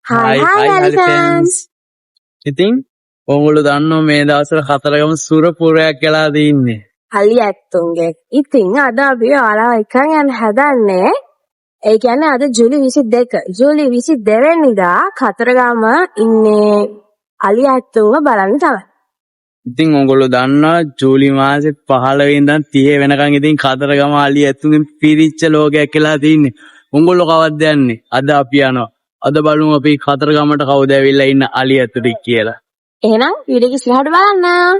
Hi, elephants. ඉතින් ඔයගොල්ලෝ දන්නව මේ දවස්වල කතරගම සුරපුරයක් කියලා දින්නේ. හලි ඇත්තුන්ගේ. ඉතින් අද අපි ඔයාලා එකන් යන හදන්නේ. ඒ කියන්නේ අද ජූලි 22. ජූලි 22 වෙනිදා කතරගම ඉන්නේ අලි ඇත්තුන්ව බලන්න තමයි. ඉතින් ඔයගොල්ලෝ දන්නවා ජූලි මාසේ 15 ඉඳන් 30 වෙනකන් ඉතින් කතරගම අලි ඇතුන්ගෙන් පිරිච්ච ලෝකයක් කියලා තින්නේ. ඔයගොල්ලෝ කවද්ද යන්නේ? අද අපි යනවා. අද බලමු අපි කතරගමට කවුද ඇවිල්ලා ඉන්න අලි ඇතු ටික කියලා. එහෙනම් වීඩියෝ එක ඉස්සරහට බලන්න.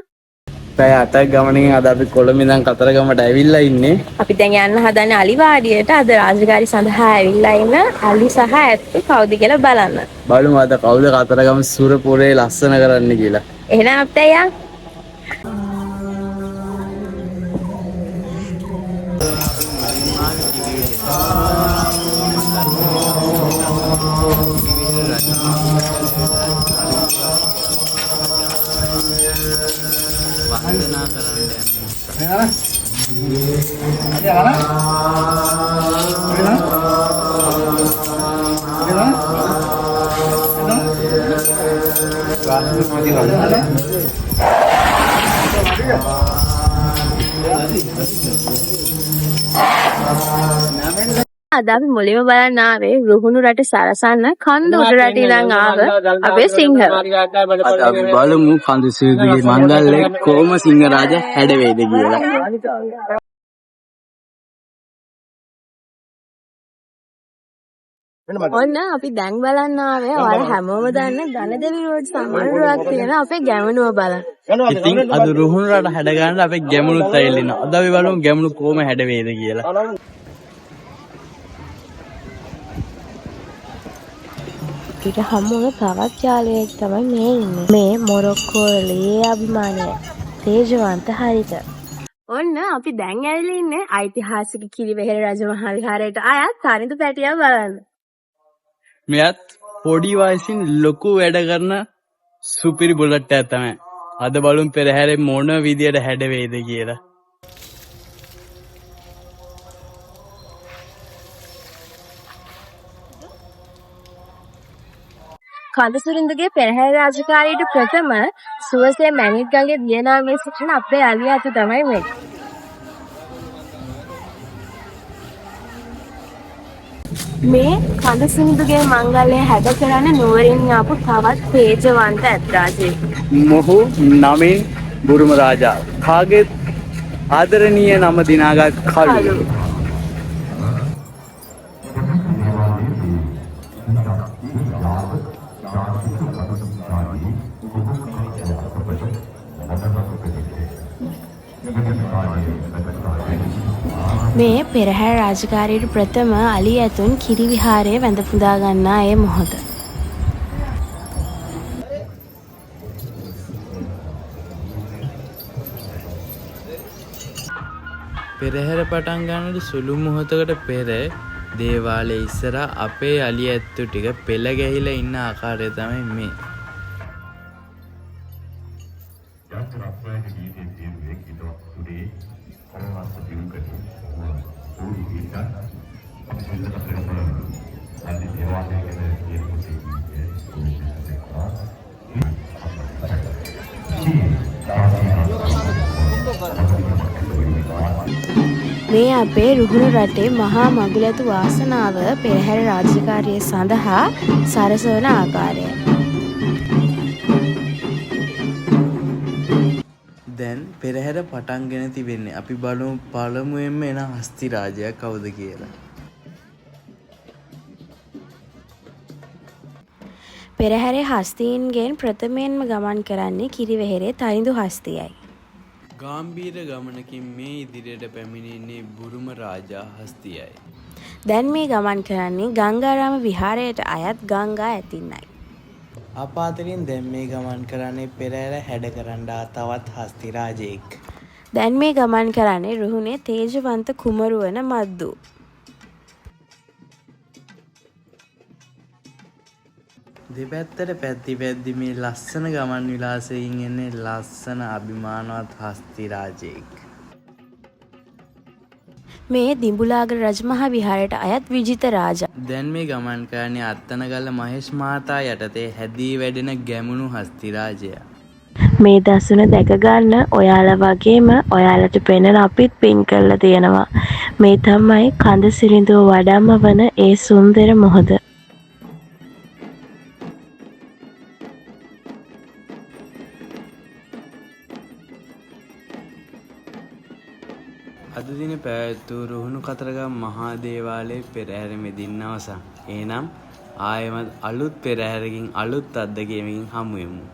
පැය 8ක් ගමනකින් අද අපි කොළඹ ඉඳන් කතරගමට ඇවිල්ලා ඉන්නේ. අපි දැන් යන්න හදන්නේ අලිවාඩියට. අද රාජකාරී සඳහා ඇවිල්ලා ඉන්න අලි සහ ඇත්තු කවුද කියලා බලන්න. බලමු අද කවුද කතරගම සුරපුරේ ලස්සන කරන්න කියලා. එහෙනම් අපිට යන්න. අද අපි මුලින්ම බලන්න ආවේ රුහුණු රට සරසන්න කන්ද උඩ රට ඉඳන් ආව අපේ සිංහ. අද අපි බලමු කඳු සීගිලි මංගල්ලේ කොහොම සිංහරාජ හැඩවේද කියලා. ඔන්න අපි දැන් බලන්න ආවේ ඔයාලා හැමෝම දන්න ධනදෙවි රෝඩ් සම්මානරුවක් තියෙන අපේ ගැමුණුව බලන්න. ඉතින් අද රුහුණු රට හැඩ ගන්න අපේ ගැමුණුත් ඇවිල්ලා ඉන්නවා. අද අපි බලමු ගැමුණු කොහොම හැඩවේද කියලා. ඊට හමුවන තවත් යාළුවෙක් තමයි මේ ඉන්නේ. මේ මොරොක්කෝලේ අභිමානය තේජවන්ත හරිත. ඔන්න අපි දැන් ඇවිල්ලා ඉන්නේ ඓතිහාසික කිරිවෙහෙර රජමහා විහාරයට අයත් තරිඳු පැටියා බලන්න. මෙයත් පොඩි වයසින් ලොකු වැඩ කරන සුපිරි බුලට් එකක් තමයි. අද බලමු පෙරහැරේ මොන විදියට හැඩවේද කියලා. කඳසුරින්දගේ පෙරහැර රාජකාරියට ප්‍රථම සුවසේ මැණික් ගඟේ දියනාමේ සිටින අපේ අලි ඇතු තමයි මේ. මේ කඳසුරින්දගේ මංගල්‍යය හැද කරන්නේ නුවරින් ආපු තවත් තේජවන්ත ඇත්රාජයෙක්. මොහු නමින් බුරුම රාජා. කාගේ ආදරණීය නම දිනාගත් කලු. මේ පෙරහැර රාජකාරියට ප්‍රථම අලි ඇතුන් කිරි විහාරයේ වැඳ පුදා ගන්නා ඒ මොහොත. පෙරහැර පටන් ගන්නට සුළු මොහොතකට පෙර දේවාලයේ ඉස්සරහා අපේ අලි ඇත්තු ටික පෙළ ගැහිලා ඉන්න ආකාරය තමයි මේ. මේ අපේ රුහුණු රටේ මහා මඟුලැතු වාසනාව පෙරහැර රාජකාරිය සඳහා සරසවන ආකාරය. දැන් පෙරහැර පටන්ගෙන තිබෙන්නේ. අපි බලමු පළමුවෙන්ම එන හස්ති රාජයා කවුද කියලා. පෙරහැරේ හස්තීන්ගෙන් ප්‍රථමයෙන්ම ගමන් කරන්නේ කිරිවෙහෙරේ තරිඳු හස්තියයි. ගාම්භීර ගමනකින් මේ ඉදිරියට පැමිණෙන්නේ බුරුම රාජා හස්තියයි. දැන් මේ ගමන් කරන්නේ ගංගාරාම විහාරයට අයත් ගංගා ඇතින්නයි. අපාතරින් දැන් මේ ගමන් කරන්නේ පෙරහැර හැඩ කරන්නා තවත් හස්ති රාජයෙක්. දැන් මේ ගමන් කරන්නේ රුහුණේ තේජවන්ත කුමරු වන මද්දු. දෙපැත්තට පැද්දි පැද්දි මේ ලස්සන ගමන් විලාසයෙන් එන්නේ ලස්සන අභිමානවත් හස්ති රාජයෙක්. මේ දිඹුලාගල රජමහා විහාරයට අයත් විජිත රාජා. දැන් මේ ගමන් කරන්නේ අත්තනගල්ල මහේෂ් මහතා යටතේ හැදී වැඩෙන ගැමුණු හස්ති රාජයා. මේ දසුන දැක ගන්න ඔයාලා වගේම ඔයාලට පෙනෙන අපිත් පින් කරලා තියෙනවා. මේ තමයි කඳ සිරිඳුව වඩම්ම වන ඒ සුන්දර මොහොත. අද දින පැවැත්වූ රුහුණු කතරගම මහා දේවාලයේ පෙරහැර මෙදින්න අවසන්. එහෙනම් ආයෙමත් අලුත් පෙරහැරකින් අලුත් අත්දැකීමකින් හමු වෙමු.